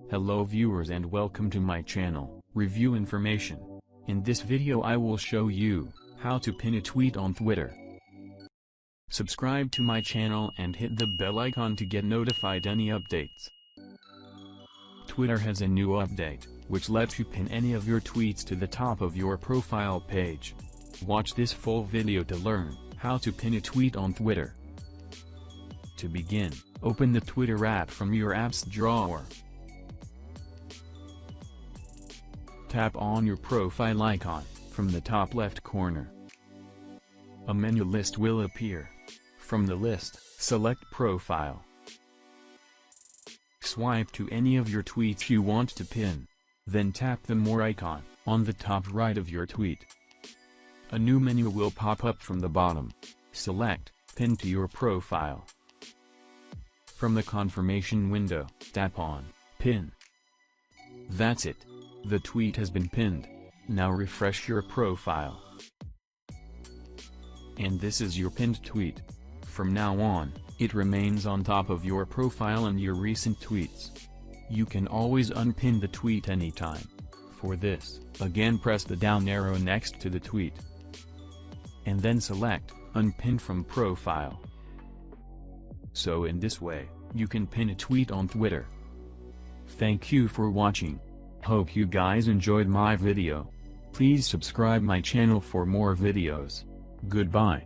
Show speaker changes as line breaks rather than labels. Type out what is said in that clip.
Hello viewers and welcome to my channel, Review Information. In this video I will show you how to pin a tweet on Twitter. Subscribe to my channel and hit the bell icon to get notified any updates. Twitter has a new update, which lets you pin any of your tweets to the top of your profile page. Watch this full video to learn how to pin a tweet on Twitter. To begin, open the Twitter app from your apps drawer. Tap on your profile icon from the top left corner. A menu list will appear. From the list, select Profile. Swipe to any of your tweets you want to pin. Then tap the More icon on the top right of your tweet. A new menu will pop up from the bottom. Select Pin to your profile. From the confirmation window, tap on Pin. That's it. The tweet has been pinned. Now refresh your profile. And this is your pinned tweet. From now on, it remains on top of your profile and your recent tweets. You can always unpin the tweet anytime. For this, again press the down arrow next to the tweet. And then select Unpin from Profile. So in this way, you can pin a tweet on Twitter. Thank you for watching. Hope you guys enjoyed my video. Please subscribe my channel for more videos. Goodbye.